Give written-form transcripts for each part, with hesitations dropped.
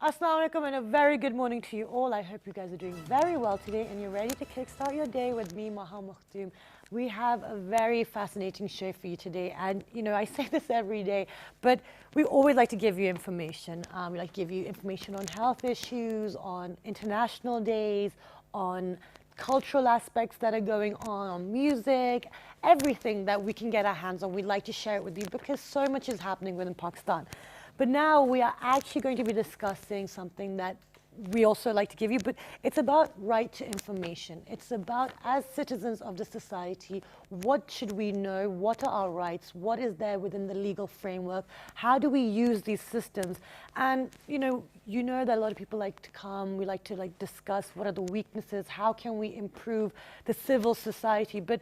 Assalamu alaikum and a very good morning to you all. I hope you guys are doing very well today and you're ready to kickstart your day with me, Maha Mukhtoom. We have a very fascinating show for you today, and I say this every day, but we always like to give you information. We like to give you information on health issues, on international days, on cultural aspects that are going on music, everything that we can get our hands on. We'd like to share it with you because so much is happening within Pakistan. But now we are actually going to be discussing something that we also like to give you, but it's about right to information. It's about, as citizens of the society, what should we know? What are our rights? What is there within the legal framework? How do we use these systems? And you know that a lot of people like to come, we like to discuss what are the weaknesses, how can we improve the civil society. But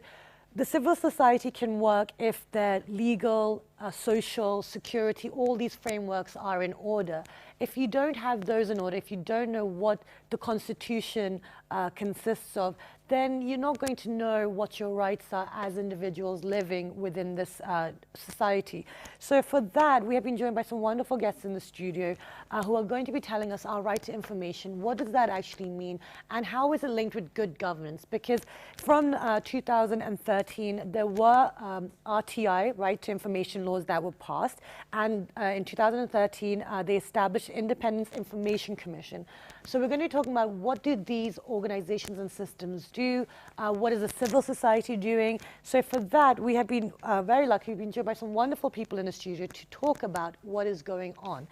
the civil society can work if their legal, social, security, all these frameworks are in order. If you don't have those in order, if you don't know what the Constitution consists of, then you're not going to know what your rights are as individuals living within this society. So for that, we have been joined by some wonderful guests in the studio who are going to be telling us our right to information. What does that actually mean? And how is it linked with good governance? Because from 2013, there were RTI, right to information laws that were passed. And in 2013, they established Independence Information Commission. So we're going to be talking about what do these organizations and systems do, what is the civil society doing. So for that, we have been very lucky. We've been joined by some wonderful people in the studio to talk about what is going on.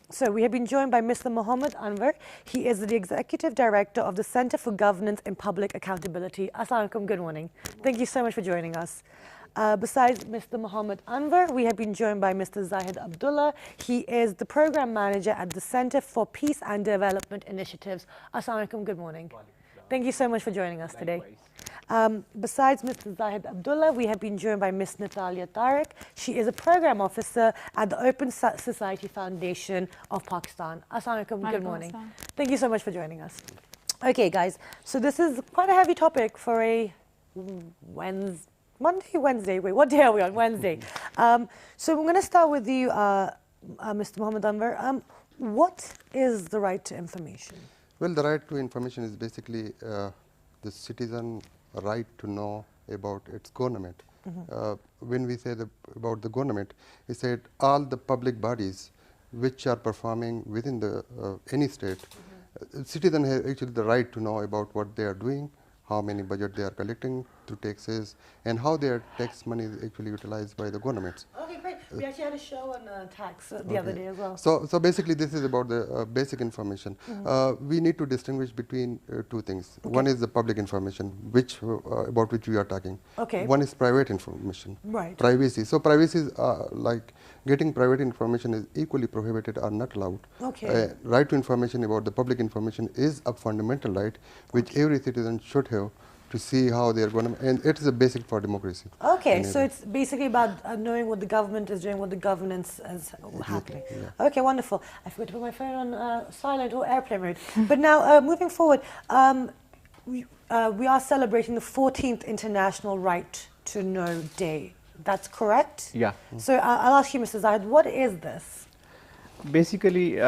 So we have been joined by Mr. Mohammed Anwar. He is the Executive Director of the Center for Governance and Public Accountability. Assalamu alaikum, good morning. Thank you so much for joining us. Besides Mr. Mohammed Anwar, we have been joined by Mr. Zahid Abdullah. He is the Program Manager at the Center for Peace and Development Initiatives. Assalamu alaikum, good morning. Thank you so much for joining us today. Besides Mr. Zahid Abdullah, we have been joined by Ms. Natalia Tariq. She is a Program Officer at the Open Society Foundation of Pakistan. Assalamu alaikum, good morning. Thank you so much for joining us. Okay, guys, so this is quite a heavy topic for a Wednesday. Wait, what day are we on? Wednesday. So I'm going to start with you, Mr. Mohammed Anwar. What is the right to information? Well, the right to information is basically the citizen right to know about its government. When we say about the government, we said all the public bodies which are performing within the any state, citizen has actually the right to know about what they are doing, how many budget they are collecting through taxes, and how their tax money is actually utilized by the governments. Okay, great. We actually had a show on tax the other day as well. So basically this is about the basic information. We need to distinguish between two things. Okay. One is the public information, about which we are talking. Okay. One is private information. Right. Privacy. So privacy is like getting private information is equally prohibited or not allowed. Okay. Right to information about the public information is a fundamental right which every citizen should have to see how they are going to, and it is a basic for democracy. Okay, so it's basically about knowing what the government is doing, what the governance is happening. Yeah. Okay, wonderful. I forgot to put my phone on silent or airplane mode. But now, moving forward, we are celebrating the 14th International Right to Know Day. That's correct? Yeah. So I'll ask you, Mr. Zahid, what is this? Basically,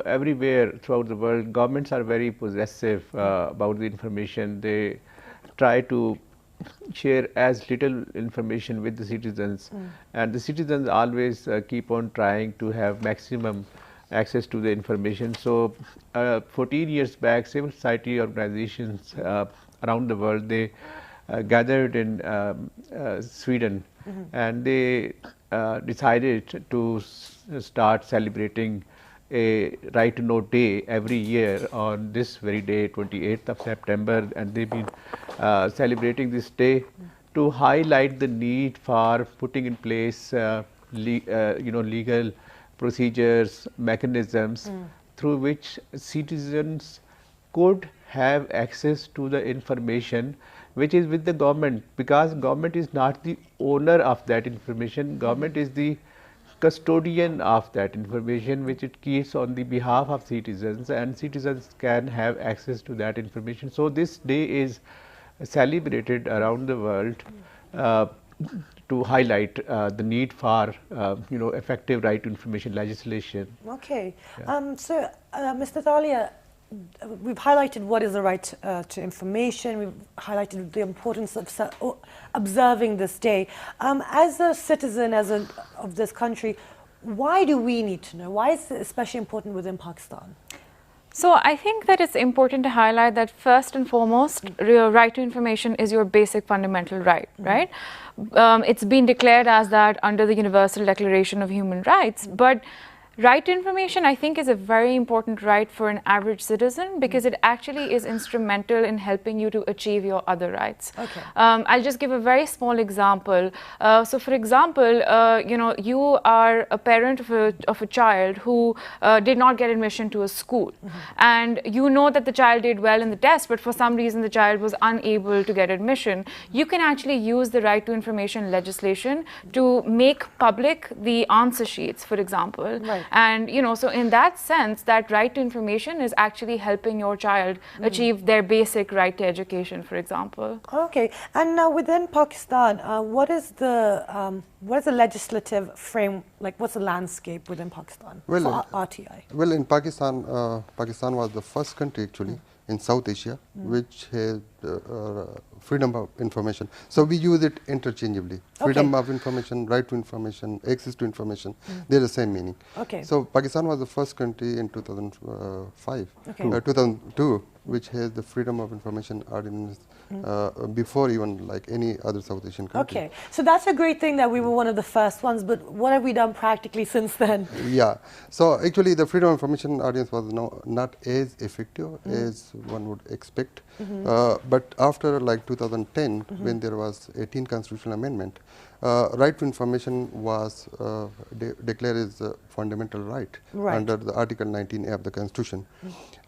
everywhere throughout the world, governments are very possessive about the information. They try to share as little information with the citizens, and the citizens always keep on trying to have maximum access to the information. So 14 years back, civil society organizations around the world, they gathered in Sweden, and they decided to start celebrating a Right to Know Day every year on this very day, 28th of September, and they've been celebrating this day to highlight the need for putting in place legal procedures, mechanisms through which citizens could have access to the information which is with the government, because government is not the owner of that information. Government is the custodian of that information which it keeps on the behalf of citizens, and citizens can have access to that information. So this day is celebrated around the world to highlight the need for effective right to information legislation. Okay. Yeah. So, Mr. Thalia, we've highlighted what is the right to information. We've highlighted the importance of observing this day. As a citizen of this country, why do we need to know? Why is it especially important within Pakistan? So I think that it's important to highlight that first and foremost, your right to information is your basic fundamental right, right? It's been declared as that under the Universal Declaration of Human Rights, but right to information, I think, is a very important right for an average citizen because it actually is instrumental in helping you to achieve your other rights. Okay. I'll just give a very small example. So, for example, you are a parent of a child who did not get admission to a school, and you know that the child did well in the test, but for some reason the child was unable to get admission. You can actually use the right to information legislation to make public the answer sheets, for example. Right. And so in that sense, that right to information is actually helping your child achieve their basic right to education, for example. Okay. And now within Pakistan, what is the legislative frame, like what's the landscape within Pakistan for RTI? Well, in Pakistan, Pakistan was the first country actually in South Asia which had freedom of information. So we use it interchangeably. Freedom of information, right to information, access to information, they're the same meaning. Okay. So Pakistan was the first country in 2002 which has the freedom of information ordinance before even like any other South Asian country. Okay, so that's a great thing that we were one of the first ones, but what have we done practically since then? Yeah, so actually the freedom of information ordinance was not as effective as one would expect, but after like 2010 when there was 18th constitutional amendment, right to information was declared as a fundamental right under the Article 19A of the Constitution.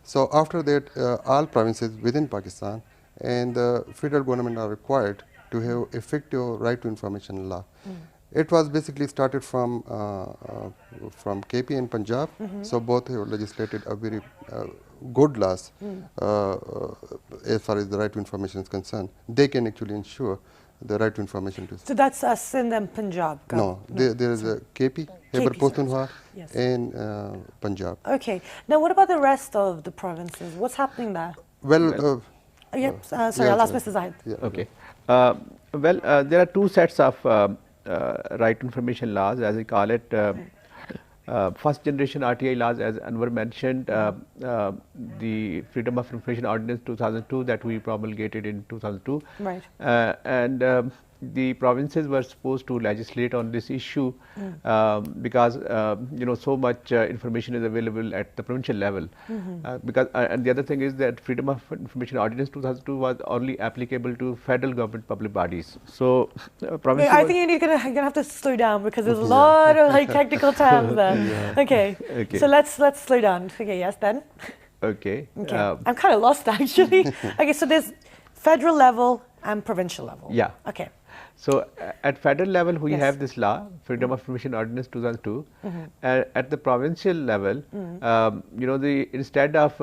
So after that, all provinces within Pakistan and the federal government are required to have effective right to information law. It was basically started from KP and Punjab, so both have legislated a very good laws as far as the right to information is concerned. They can actually ensure the right to information. So that's Sindh and Punjab? No, there is a KP, Khyber Pakhtunkhwa, and Punjab. Okay. Now, what about the rest of the provinces? What's happening there? Well, sorry, I'll ask Mr. Zahid. Yeah. Okay. Well, there are two sets of right to information laws, as I call it. First generation RTI laws, as Anwar mentioned, the Freedom of Information Ordinance 2002 that we promulgated in 2002. Right. And the provinces were supposed to legislate on this issue because so much information is available at the provincial level. Because and the other thing is that Freedom of Information Ordinance 2002 was only applicable to federal government public bodies. So provinces. I think you're gonna have to slow down because there's a lot of like technical terms there. Okay. So let's slow down. Okay. Yes. Then. Okay. I'm kind of lost actually. Okay. So there's federal level and provincial level. Yeah. Okay. So at federal level, we have this law, Freedom of Information Ordinance 2002. At the provincial level, instead of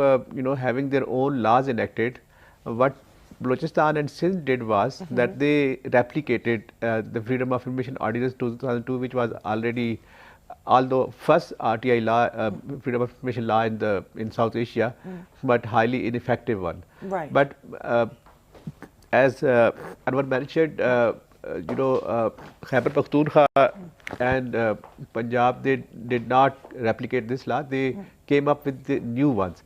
having their own laws enacted, what Balochistan and Sindh did was that they replicated the Freedom of Information Ordinance 2002, which was already, although first RTI law, Freedom of Information law in South Asia, but highly ineffective one. Right. But as Anwar mentioned, Khyber Pakhtunkhwa and Punjab, they did not replicate this law. They came up with the new ones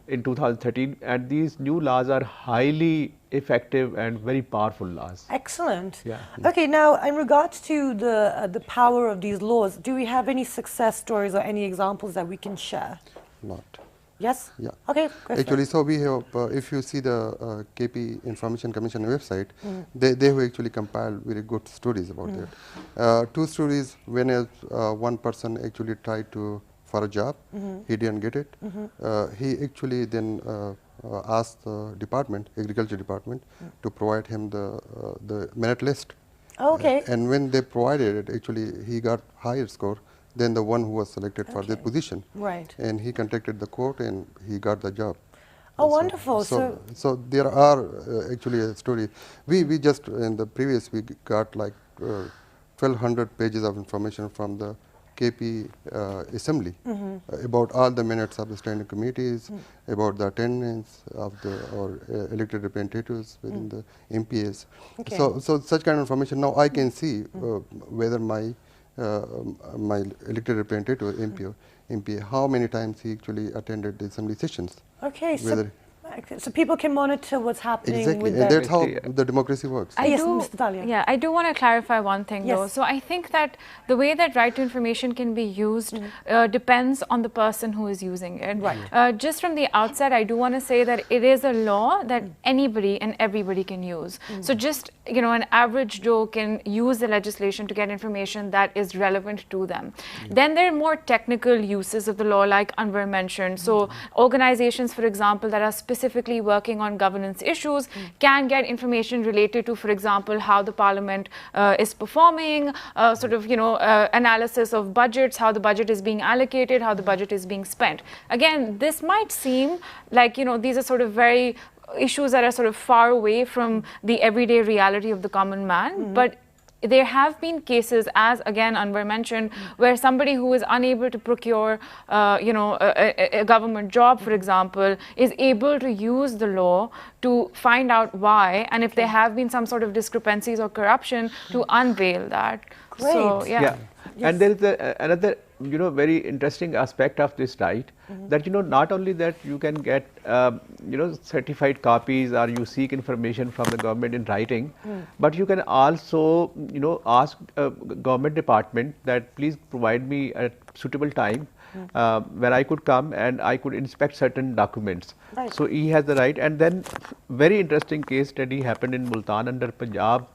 in 2013, and these new laws are highly effective and very powerful laws. Excellent. Yeah. Okay, now in regards to the power of these laws, do we have any success stories or any examples that we can share? Not. Yes? Yeah. Okay, go for it. Actually, so we have, if you see the KP Information Commission website, they have actually compiled very good stories about that. Two stories, when one person actually tried for a job, he didn't get it. He actually then asked the department, agriculture department, to provide him the merit list. Okay. And when they provided it, actually he got higher score than the one who was selected for that position. Right. And he contacted the court and he got the job. Oh, wonderful. So there are actually a story. We just in the previous week got like 1,200 pages of information from the KP assembly about all the minutes of the standing committees, about the attendance of the elected representatives within the MPAs. Okay. So such kind of information now I can see whether my elected representative MPA, how many times he actually attended the assembly sessions. Okay, Whether so people can monitor what's happening exactly, with and their... that's how the democracy works. Yes, Mr. Dalia. Yeah, I do want to clarify one thing though. Yes. So I think that the way that right to information can be used depends on the person who is using it. Right. Just from the outset, I do want to say that it is a law that anybody and everybody can use. So just, you know, an average Joe can use the legislation to get information that is relevant to them. Then there are more technical uses of the law, like Anwar mentioned. So organizations, for example, that are specifically working on governance issues can get information related to, for example, how the parliament is performing, sort of, you know, analysis of budgets, how the budget is being allocated, how the budget is being spent. Again, this might seem like, you know, these are sort of very issues that are sort of far away from the everyday reality of the common man, but there have been cases, as again Anwar mentioned, where somebody who is unable to procure, you know, a government job, for example, is able to use the law to find out why, and if there have been some sort of discrepancies or corruption, to unveil that. Great. So, yeah. Yes. And there is another, you know, very interesting aspect of this right, that, you know, not only that you can get, you know, certified copies or you seek information from the government in writing, but you can also, you know, ask a government department that please provide me a suitable time where I could come and I could inspect certain documents. Right. So he has the right. And then very interesting case study happened in Multan under Punjab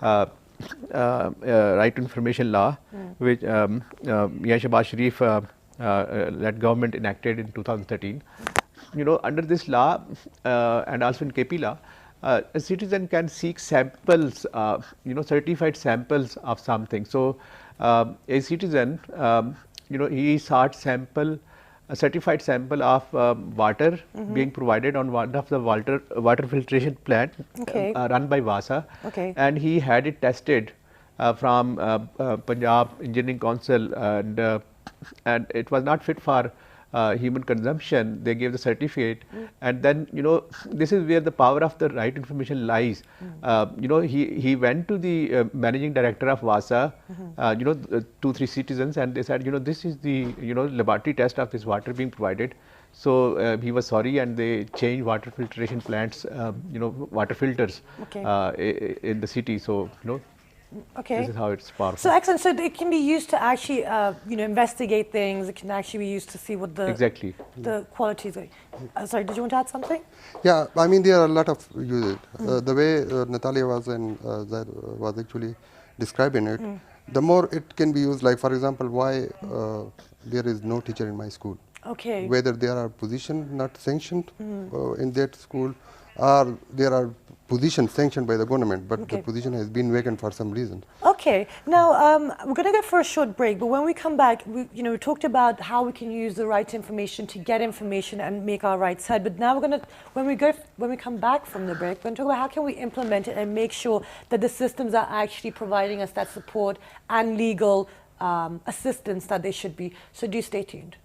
right to information law, which Mian Shahbaz Sharif led government enacted in 2013. You know, under this law and also in KP law, a citizen can seek samples, you know, certified samples of something. So a citizen, you know, he sought a certified sample of water being provided on one of the water filtration plant run by Wasa, and he had it tested from Punjab Engineering Council, and it was not fit for human consumption. They gave the certificate, and then, you know, this is where the power of the right information lies. You know, he went to the managing director of Wasa, you know, 2-3 citizens, and they said, you know, this is the, you know, laboratory test of this water being provided. So he was sorry, and they changed water filtration plants, you know, water filters in the city. So, you know, this is how it's powerful. So excellent. So it can be used to actually, you know, investigate things. It can actually be used to see what the the qualities are. Sorry, did you want to add something? Yeah, I mean, there are a lot of uses. The way Natalia was actually describing it, the more it can be used. Like, for example, why there is no teacher in my school. Okay. Whether there are positions not sanctioned in that school, or there are positions sanctioned by the government, but the position has been vacant for some reason. Okay. Now we're going to go for a short break, but when we come back, we talked about how we can use the right information to get information and make our rights heard. But now we're going to, when we come back from the break, we're going to talk about how can we implement it and make sure that the systems are actually providing us that support and legal assistance that they should be. So do stay tuned.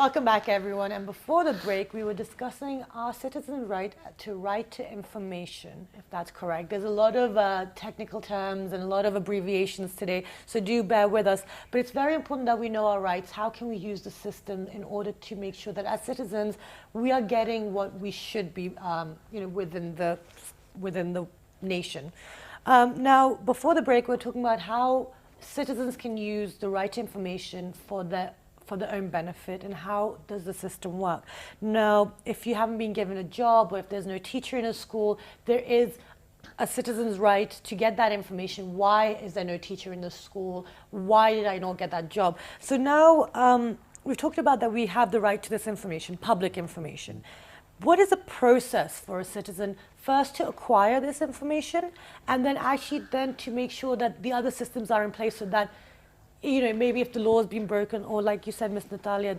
Welcome back, everyone. And before the break, we were discussing our citizen right to information, if that's correct. There's a lot of technical terms and a lot of abbreviations today, so do bear with us. But it's very important that we know our rights. How can we use the system in order to make sure that as citizens, we are getting what we should be, within the nation. Now, before the break, we were talking about how citizens can use the right to information for their own benefit, and how does the system work. Now, if you haven't been given a job, or if there's no teacher in a school, there is a citizen's right to get that information. Why is there no teacher in the school? Why did I not get that job? So now we've talked about that we have the right to this information, public information. What is the process for a citizen first to acquire this information, and then actually then to make sure that the other systems are in place so that, maybe if the law has been broken, or like you said, Ms. Natalia,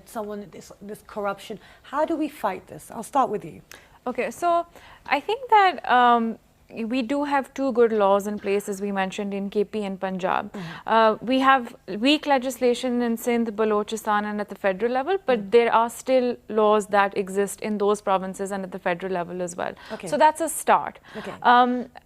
this corruption, how do we fight this? I'll start with you. Okay, so I think that we do have two good laws in place, as we mentioned, in KP and Punjab. We have weak legislation in Sindh, Balochistan and at the federal level, but there are still laws that exist in those provinces and at the federal level as well. Okay. So that's a start. Okay.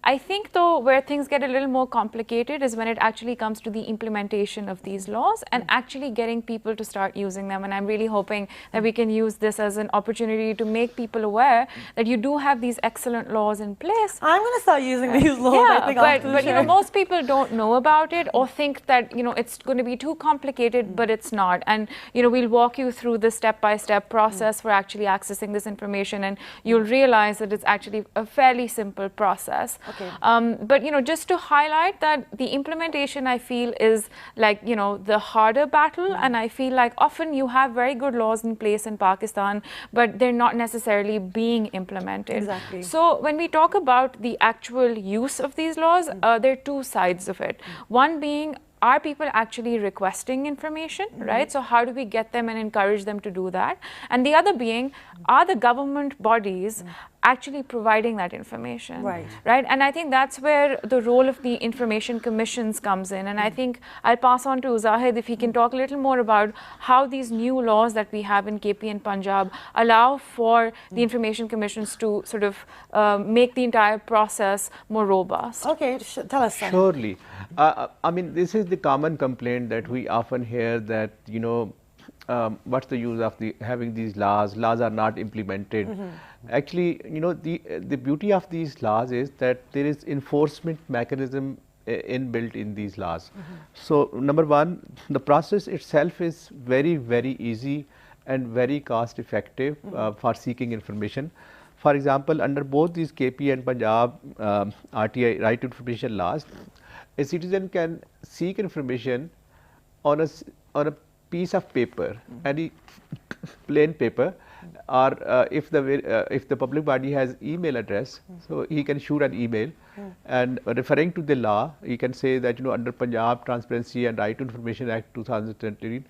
I think though where things get a little more complicated is when it actually comes to the implementation of these laws and actually getting people to start using them. And I'm really hoping that we can use this as an opportunity to make people aware that you do have these excellent laws in place. I'm going to start using these laws. Yeah, I think after the but show. most people don't know about it, or think that it's going to be too complicated, but it's not. And we'll walk you through the step-by-step process for actually accessing this information, and you'll realize that it's actually a fairly simple process. Okay. But just to highlight that the implementation, I feel, is like the harder battle, and I feel like often you have very good laws in place in Pakistan, but they're not necessarily being implemented. Exactly. So when we talk about the actual use of these laws, there are two sides of it. One being, are people actually requesting information, right? So how do we get them and encourage them to do that? And the other being, are the government bodies actually providing that information? Right. Right? And I think that's where the role of the information commissions comes in. And I think I'll pass on to Zahid if he can talk a little more about how these new laws that we have in KP and Punjab allow for the information commissions to sort of make the entire process more robust. Okay, tell us, Sam. Surely. I mean, this is the common complaint that we often hear, that, what's the use of having these laws? Laws are not implemented. Actually, the beauty of these laws is that there is enforcement mechanism inbuilt in these laws. So, number one, the process itself is very, very easy and very cost effective for seeking information. For example, under both these KP and Punjab RTI, right to information laws, a citizen can seek information on a piece of paper, any plain paper, or if the public body has email address, so he can shoot an email, and referring to the law, he can say that under Punjab Transparency and Right to Information Act 2013,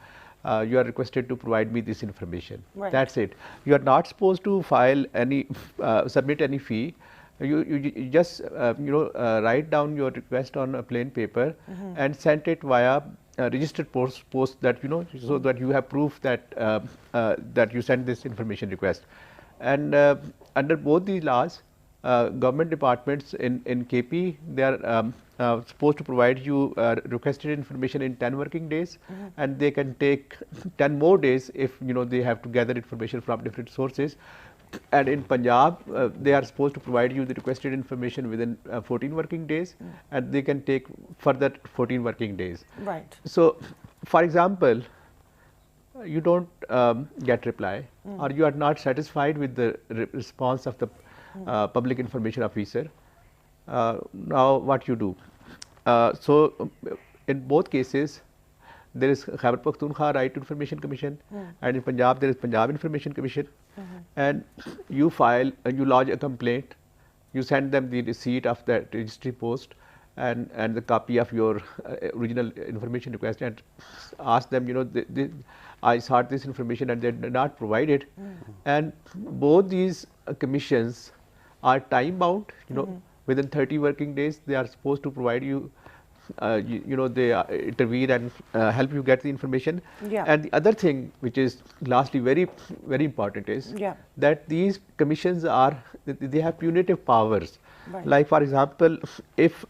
you are requested to provide me this information. Right. That's it. You are not supposed to file any submit any fee. You just write down your request on a plain paper and send it via registered post that so that you have proof that that you sent this information request. And under both these laws, government departments in KP, they are supposed to provide you requested information in 10 working days, and they can take 10 more days if they have to gather information from different sources. And in Punjab, they are supposed to provide you the requested information within 14 working days, and they can take further 14 working days. Right. So, for example, you don't get reply, or you are not satisfied with the response of the public information officer. Now, what you do? So, in both cases, there is Khyber Pakhtunkhwa Right to Information Commission, and in Punjab there is Punjab Information Commission, and you lodge a complaint, you send them the receipt of that registry post and the copy of your original information request, and ask them, I sought this information and they did not provide it. And both these commissions are time bound, within 30 working days they are supposed to provide you they intervene and help you get the information. Yeah. And the other thing, which is lastly very important, is Yeah. that these commissions they have punitive powers. Right. Like for example, if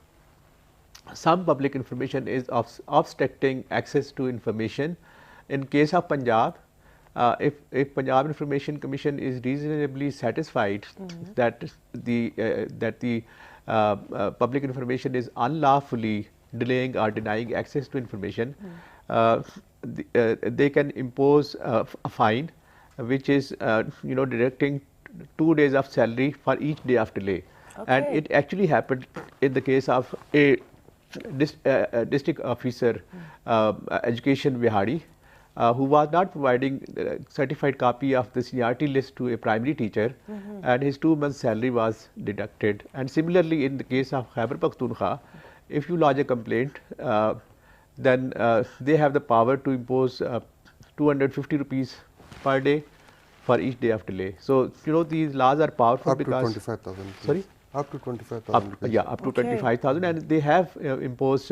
some public information is obstructing access to information, in case of Punjab, if Punjab Information Commission is reasonably satisfied that the public information is unlawfully delaying or denying access to information, they can impose a fine, which is deducting 2 days of salary for each day of delay. And Okay. it actually happened in the case of a district officer, education Vihari, who was not providing certified copy of the seniority list to a primary teacher, and his 2 months salary was deducted. And similarly, in the case of Khyber Pakhtunkhwa, if you lodge a complaint, then they have the power to impose 250 rupees per day for each day of delay. So these laws are powerful Up to because 25,000. Sorry? Up to 25,000. rupees. yeah, up to Okay. 25,000, and they have imposed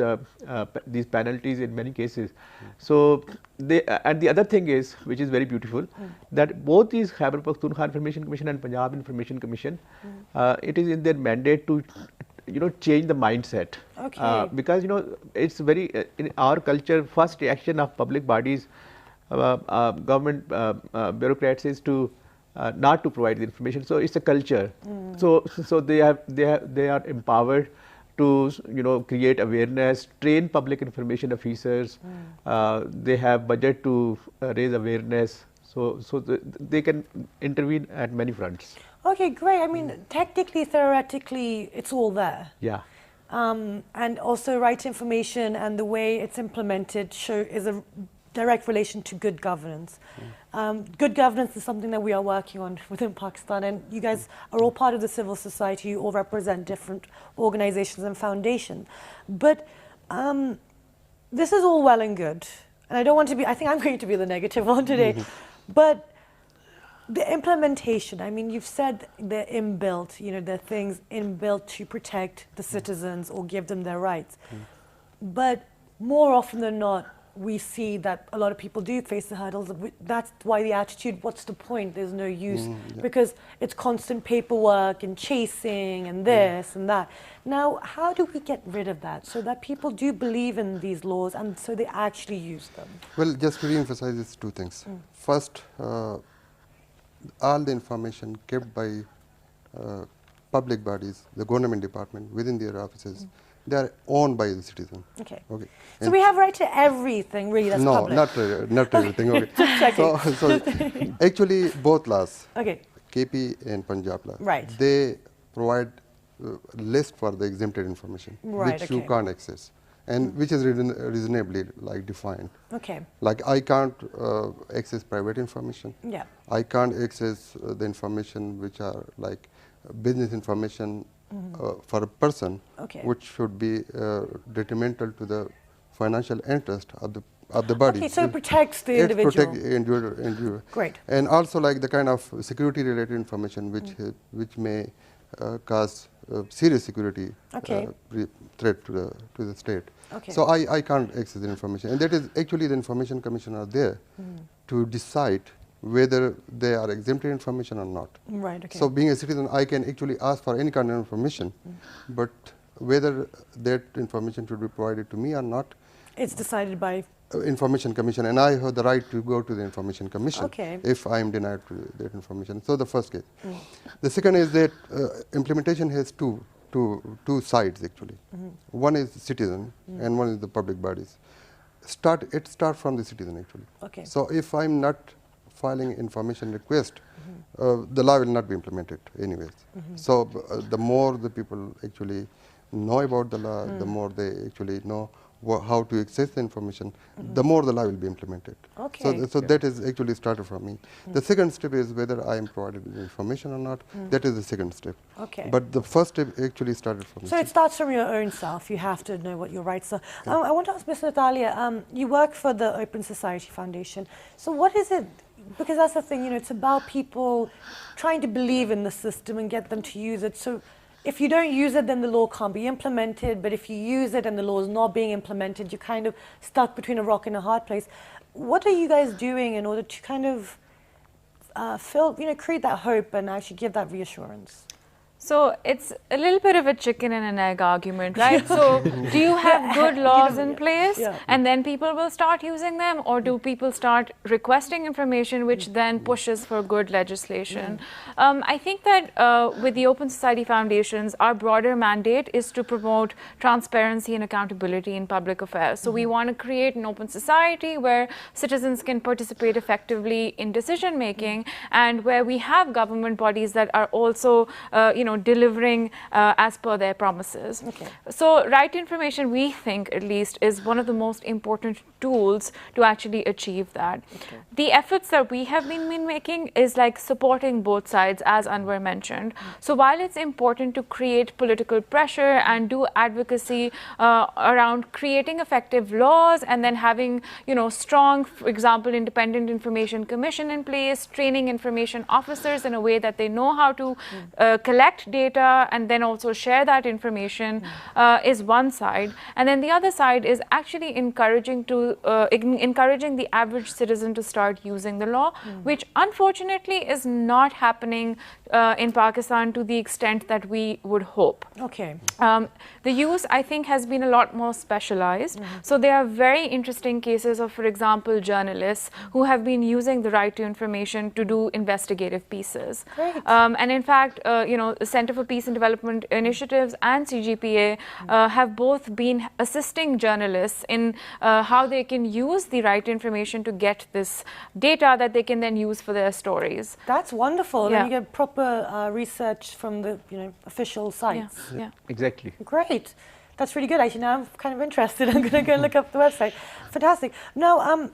these penalties in many cases. So and the other thing is, which is very beautiful, that both these Khyber Pakhtunkhwa Information Commission and Punjab Information Commission, it is in their mandate to change the mindset. Okay. Because it's very in our culture, first reaction of public bodies, government bureaucrats is to not to provide the information. So it's a culture. So they are empowered to create awareness, train public information officers. They have budget to raise awareness. So they can intervene at many fronts. Okay, great. I mean, technically, theoretically, it's all there. Yeah. And also, right information and the way it's implemented is a direct relation to good governance. Good governance is something that we are working on within Pakistan, and you guys are all part of the civil society. You all represent different organizations and foundations. But this is all well and good, and I don't want to be, I think I'm going to be the negative one today. But the implementation, I mean, you've said they're inbuilt, they're things inbuilt to protect the citizens or give them their rights. But more often than not, we see that a lot of people do face the hurdles. That's why the attitude, what's the point? There's no use. Because it's constant paperwork and chasing and this and that. Now, how do we get rid of that so that people do believe in these laws and so they actually use them? Well, just to re-emphasize these 2 things. First, all the information kept by public bodies, the government department within their offices, they are owned by the citizen. Okay. Okay. So we have right to everything, really, that's No, public? not everything. Okay. Checking. So actually, both laws, Okay. KP and Punjab law, Right. they provide list for the exempted information, Right, which you okay. can't access, and which is reasonably defined. Okay. Like I can't access private information. Yeah. I can't access the information which are like business information for a person, Okay. which should be detrimental to the financial interest of the body. Okay, so it protects the It individual. protects individual. Great. And also like the kind of security related information which may cause serious security Okay. threat to the state. Okay. So I can't access the information, and that is actually the Information Commission are there to decide whether they are exempted information or not. Right, okay. So being a citizen, I can actually ask for any kind of information, but whether that information should be provided to me or not, It's decided by... Information Commission, and I have the right to go to the Information Commission Okay. if I am denied that information. So the first case. The second is that implementation has two sides actually. One is citizen and one is the public bodies. It starts from the citizen actually. Okay. So if I'm not filing information request, the law will not be implemented anyways. So the more the people actually know about the law, the more they actually know how to access the information, the more the law will be implemented. Okay. So that is actually started from me. The second step is whether I am provided with information or not. That is the second step. Okay. But the first step actually started from So me. it starts from your own self. You have to know what your rights are. I want to ask Ms. Natalia, you work for the Open Society Foundation. So what is it? Because that's the thing, it's about people trying to believe in the system and get them to use it. So if you don't use it, then the law can't be implemented. But if you use it and the law is not being implemented, you're kind of stuck between a rock and a hard place. What are you guys doing in order to kind of create that hope and actually give that reassurance? So it's a little bit of a chicken and an egg argument, right? So do you have good laws in place and then people will start using them, or do people start requesting information which then pushes for good legislation? I think that with the Open Society Foundations, our broader mandate is to promote transparency and accountability in public affairs. So we want to create an open society where citizens can participate effectively in decision making, and where we have government bodies that are also, delivering as per their promises. Okay. So right to information, we think at least, is one of the most important tools to actually achieve that. Okay. The efforts that we have been making is like supporting both sides, as Anwar mentioned. So while it's important to create political pressure and do advocacy around creating effective laws and then having, strong, for example, independent information commission in place, training information officers in a way that they know how to collect data and then also share that information is one side. And then the other side is actually encouraging the average citizen to start using the law, which unfortunately is not happening in Pakistan to the extent that we would hope. Okay. The use, I think, has been a lot more specialized. So there are very interesting cases of, for example, journalists who have been using the right to information to do investigative pieces. Great. And in fact, the Center for Peace and Development Initiatives and CGPA have both been assisting journalists in how they can use the right to information to get this data that they can then use for their stories. That's wonderful. Yeah. And you get proper research from the official sites. Yeah. Exactly. Great. That's really good. Actually, now I'm kind of interested. I'm going to go look up the website. Fantastic. Now,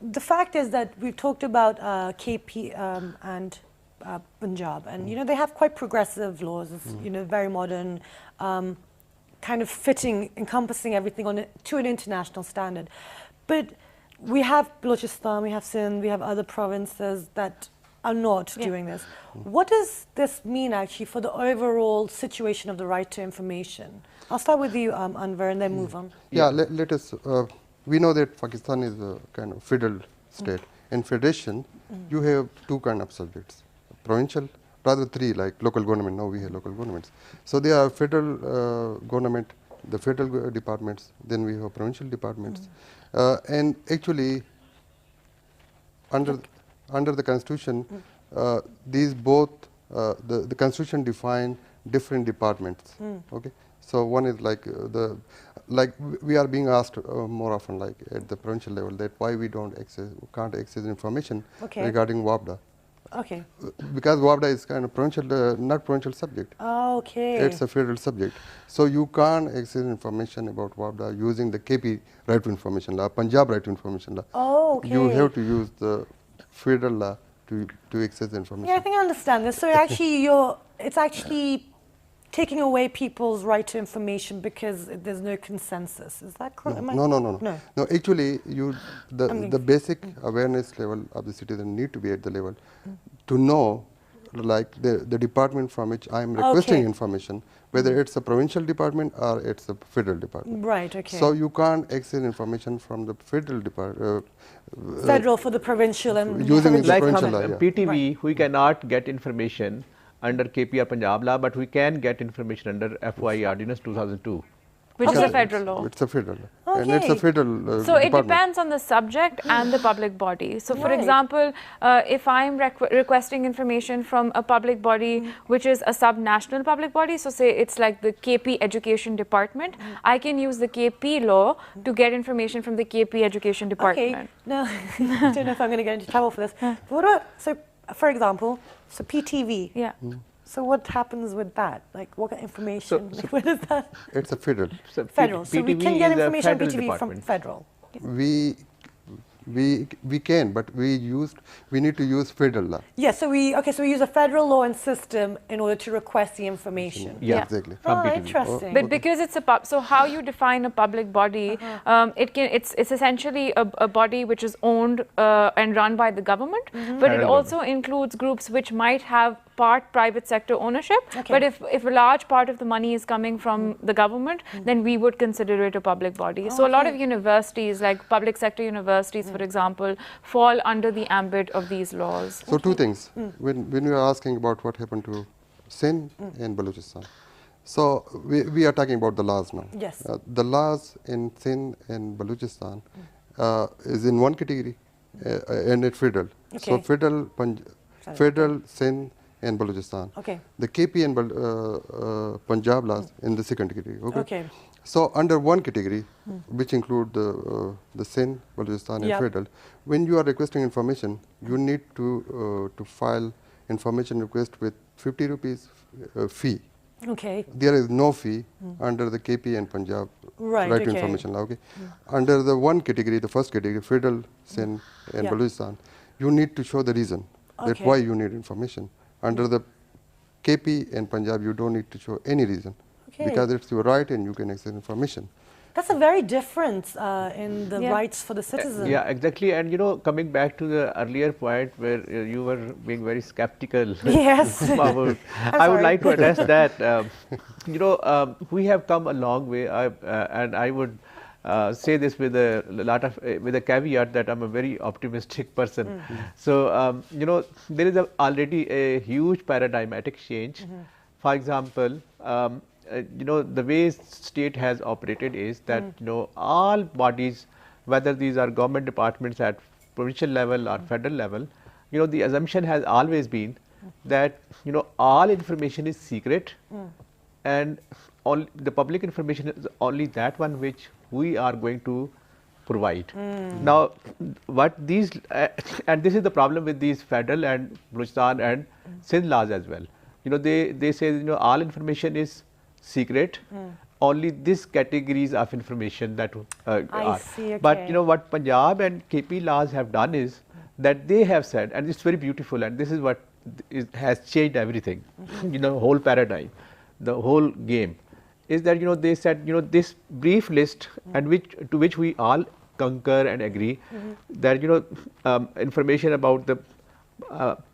the fact is that we've talked about KP and Punjab, and they have quite progressive laws. It's, very modern, kind of fitting, encompassing everything to an international standard. But we have Balochistan, we have Sindh, we have other provinces that are not doing this. What does this mean actually for the overall situation of the right to information? I'll start with you, Anwar, and then move on. Yeah, let us, we know that Pakistan is a kind of federal state. In federation, you have two kind of subjects, provincial, rather three, like local government. Now we have local governments. So they are federal government, the federal departments, then we have provincial departments. And actually, under the constitution, these both, the constitution define different departments. Okay, so one is like we are being asked more often, like at the provincial level, that why we can't access information regarding WAPDA. Okay. Because WAPDA is kind of provincial, not provincial subject. Okay. It's a federal subject. So you can't access information about WAPDA using the KP Right to Information Law, Punjab Right to Information Law. Oh, okay. You have to use the federal law to access the information. Yeah, I think I understand this. So actually, it's actually taking away people's right to information because there's no consensus. Is that correct? No. Actually, the basic awareness level of the citizen need to be at the level to know, like the department from which I am requesting information, whether it's a provincial department or it's a federal department. Right. Okay. So you can't access information from the federal department. Federal for the provincial and using the like provincial from law. PTV, we cannot get information under KPR Punjab law, but we can get information under FY Ordinance 2002. Which is a federal law. It's a federal law. And it's a federal So it department. depends on the subject and the public body. So for example, if I'm requesting information from a public body which is a sub-national public body, so say it's like the KP Education Department, I can use the KP law to get information from the KP Education Department. Okay. No, I don't know if I'm going to get into trouble for this. But what about, so for example, so PTV. Yeah. So what happens with that? Like what information? What is that? It's a federal. So Federal. So we can get information on PTV department. from federal. We can, but we need to use federal law. Yeah, so we use a federal law and system in order to request the information. Yeah, exactly. Oh, interesting. But because it's so how you define a public body, it's essentially a body which is owned and run by the government, but it also includes groups which might have part private sector ownership. Okay. But if a large part of the money is coming from the government, then we would consider it a public body. So a lot of universities, like public sector universities, for example, fall under the ambit of these laws. So two things. When we are asking about what happened to Sindh and Balochistan, so we are talking about the laws now. Yes. The laws in Sindh and Balochistan is in one category and it's federal. So Okay. federal, Sindh and Balochistan. Okay. The KP and Punjab laws in the second category. Okay. So under one category, which include the Sindh, Balochistan and Yep. federal, when you are requesting information, you need to file information request with 50 rupees fee. Okay. There is no fee under the KP and Punjab Right, right to okay. information law. Okay. Under the one category, the first category, federal, Sindh and Yeah. Balochistan, you need to show the reason that Okay. why you need information. Under the KP and Punjab, you don't need to show any reason Okay. because it's your right and you can access information. That's a very difference in the Yeah. rights for the citizen. Yeah, exactly. And coming back to the earlier point where you were being very skeptical, Yes. Mahmood, I'm I would sorry. like to address that. We have come a long way, and I would say this with a lot of with a caveat that I'm a very optimistic person. So there is already a huge paradigmatic change. For example, the way state has operated is that all bodies, whether these are government departments at provincial level or federal level, the assumption has always been that all information is secret, and all the public information is only that one which we are going to provide. Now, what these and this is the problem with these federal and Balochistan and Sindh laws as well. They say all information is secret. Only these categories of information that are. see, But okay. what Punjab and KP laws have done is that they have said, and it's very beautiful, and this is what has changed everything. Whole paradigm, the whole game, is that they said this brief list and to which we all concur and agree that information about the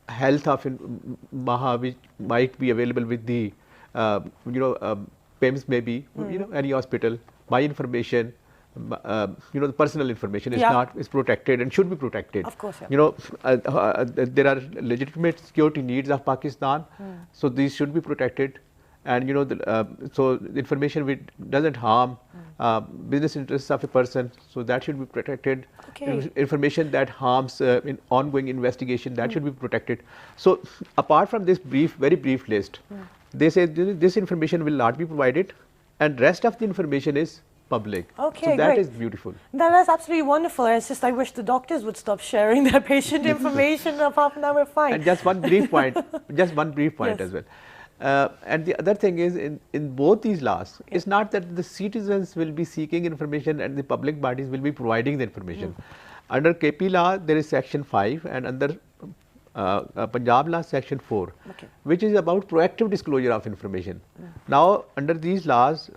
health of Maha which might be available with the PIMS maybe any hospital. My information, the personal information is Yeah. not is protected and should be protected. Of course, yeah. There are legitimate security needs of Pakistan, so these should be protected. And so the information which doesn't harm business interests of a person, so that should be protected. Okay. Information that harms in ongoing investigation, that should be protected. So apart from this very brief list, they say this information will not be provided, and rest of the information is public. Okay, so that great. is beautiful. That is absolutely wonderful. It's just I wish the doctors would stop sharing their patient information. Apart from that, we're fine. And just one brief point, Yes. as well. And the other thing is in both these laws, it's not that the citizens will be seeking information and the public bodies will be providing the information. Under KP law, there is section 5, and under Punjab law, section 4, Okay. which is about proactive disclosure of information. Now, under these laws,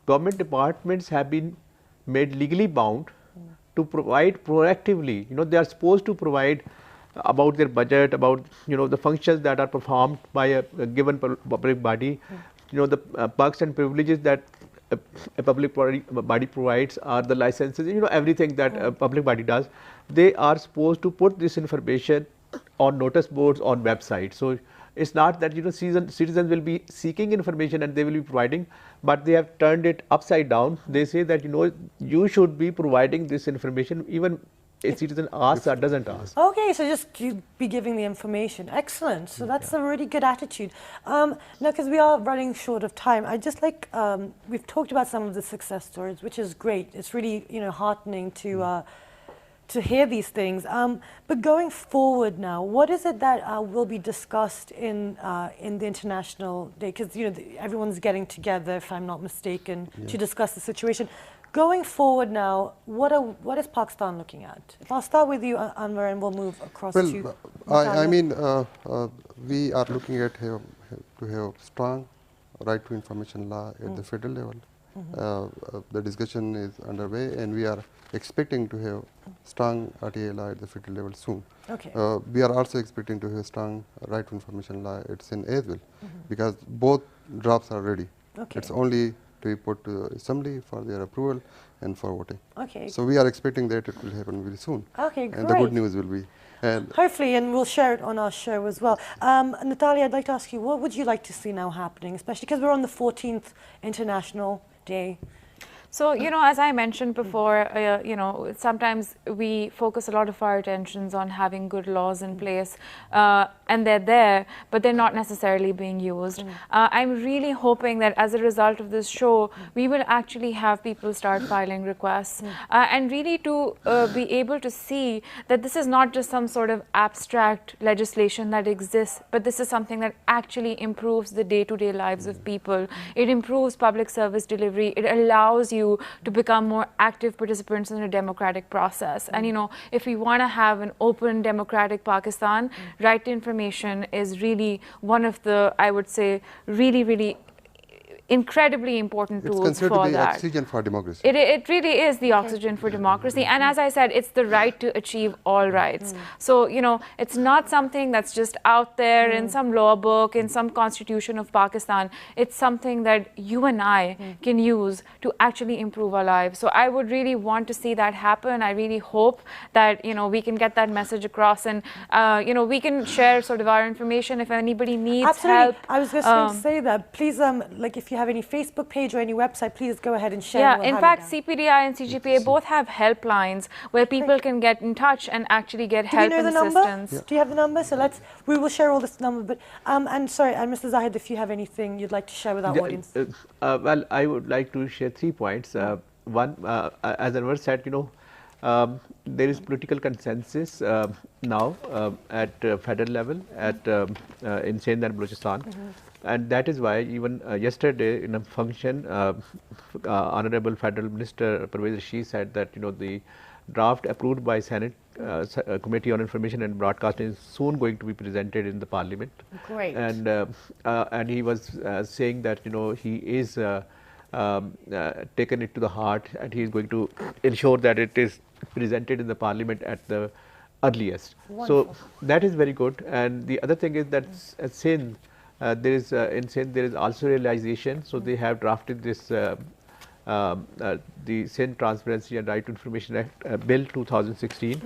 government departments have been made legally bound to provide proactively. They are supposed to provide about their budget, about the functions that are performed by a given public body, the perks and privileges that a public body provides, are the licenses, everything that a public body does. They are supposed to put this information on notice boards, on websites. So it's not that citizens will be seeking information and they will be providing, but they have turned it upside down. They say that you should be providing this information even a citizen asks or doesn't ask. Okay, so just be giving the information. Excellent. So that's a really good attitude. Now, because we are running short of time, I just like, we've talked about some of the success stories, which is great. It's really, heartening to hear these things. But going forward now, what is it that will be discussed in the International Day? Because, everyone's getting together, if I'm not mistaken, to discuss the situation. Going forward now, what is Pakistan looking at? If I'll start with you, Anwar, and we'll move across to... I mean, we are looking at to have strong right to information law at the federal level The discussion is underway, and we are expecting to have strong RTA law at the federal level soon. Okay. We are also expecting to have strong right to information law at Sindh as well, because both drafts are ready. Okay. It's only to be put to the assembly for their approval and for voting. Okay. So we are expecting that it will happen very soon. Okay, And the good great. news will be. And Hopefully, and we'll share it on our show as well. Natalia, I'd like to ask you, what would you like to see now happening, especially because we're on the 14th International Day? So, you know, as I mentioned before, you know, sometimes we focus a lot of our attentions on having good laws in place, and they're there, but they're not necessarily being used. I'm really hoping that as a result of this show, we will actually have people start filing requests, and really to be able to see that this is not just some sort of abstract legislation that exists, but this is something that actually improves the day-to-day lives of people. It improves public service delivery. It allows you to become more active participants in a democratic process. And you know, if we want to have an open democratic Pakistan, right to information is really one of the, I would say, really incredibly important it's tools considered for to be that. oxygen for democracy. It really is the oxygen for democracy, and as I said, it's the right to achieve all rights. So, you know, it's not something that's just out there in some law book, in some constitution of Pakistan. It's something that you and I can use to actually improve our lives. So I would really want to see that happen. I really hope that, you know, we can get that message across, and, you know, we can share sort of our information if anybody needs Absolutely. help. I was just going to say that. Please, like if you have any Facebook page or any website, please go ahead and share. Yeah, We'll in have fact, it down. CPDI and CGPA both have helplines where people can get in touch and actually get Do we help know and the number? assistance. Do you have the number? So we will share all this number. But and sorry, and Mr. Zahid, if you have anything you'd like to share with our audience. Well, I would like to share 3 points. One, as Anwar said, you know, there is political consensus now at federal level in Sindh and Balochistan. And that is why even yesterday in a function, Honorable Federal Minister Pervez Rashid said that, you know, the draft approved by Senate Committee on Information and Broadcasting is soon going to be presented in the Parliament. Great. And he was saying that, you know, he is taken it to the heart, and he is going to ensure that it is presented in the Parliament at the earliest. Wonderful. So that is very good. And the other thing is that at Sindh, in Sindh there is also realization. So they have drafted this the Sindh Transparency and Right to Information Act Bill 2016,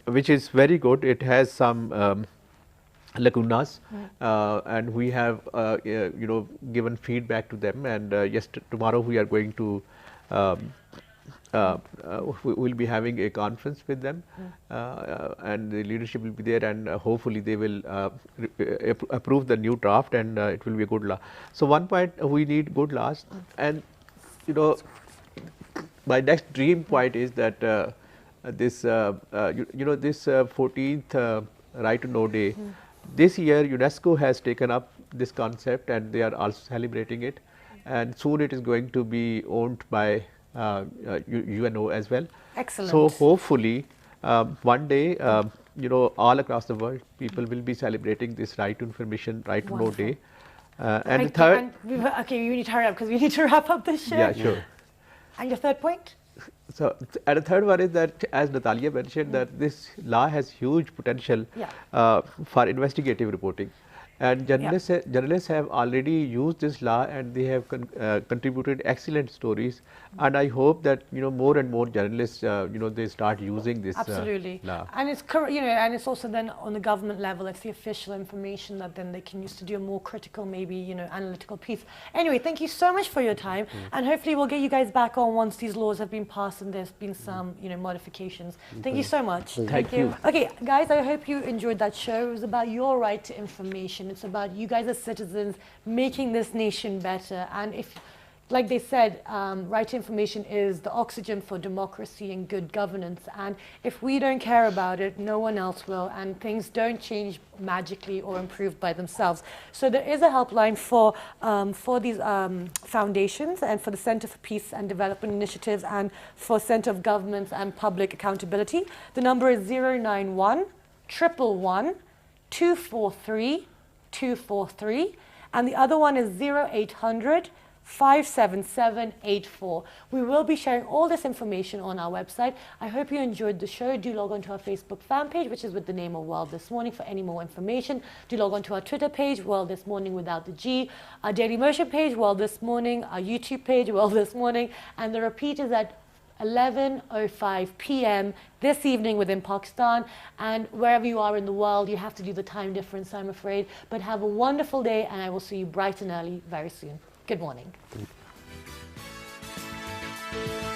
which is very good. It has some lacunas, and we have you know, given feedback to them, and tomorrow we are going to we will be having a conference with them, and the leadership will be there, and hopefully they will approve the new draft, and it will be a good law. So one point, we need good laws, and you know, my next dream point is that this you know, this 14th Right to Know Day, this year UNESCO has taken up this concept, and they are also celebrating it, and soon it is going to be owned by UNO as well. Excellent. So hopefully one day, you know, all across the world, people will be celebrating this Right to Information, Right to Know Day. And the third, okay, we need to hurry up because we need to wrap up this show. yeah, sure. And your third point? So, and the third one is that, as Natalia mentioned, that this law has huge potential for investigative reporting. And journalists have already used this law, and they have contributed excellent stories. And I hope that, you know, more and more journalists, you know, they start using this Absolutely. law. And it's, you know, and it's also then on the government level, it's the official information that then they can use to do a more critical, maybe, you know, analytical piece. Anyway, thank you so much for your time, and hopefully we'll get you guys back on once these laws have been passed and there's been some, you know, modifications. Thank you so much. Thank you. Okay, guys, I hope you enjoyed that show. It was about your right to information. It's about you guys as citizens making this nation better. And if, like they said, right to information is the oxygen for democracy and good governance. And if we don't care about it, no one else will. And things don't change magically or improve by themselves. So there is a helpline for these foundations, and for the Center for Peace and Development Initiatives, and for Center of Governments and Public Accountability. The number is 091 111 243 243, and the other one is 0800 57784. We will be sharing all this information on our website. I hope you enjoyed the show. Do log on to our Facebook fan page, which is with the name of World This Morning, for any more information. Do log on to our Twitter page, World This Morning without the G, our Daily Motion page, World This Morning, our YouTube page, World This Morning, and the repeat is at 11:05 p.m. this evening within Pakistan, and wherever you are in the world, you have to do the time difference, I'm afraid. But have a wonderful day, and I will see you bright and early very soon. Good morning. Thank you.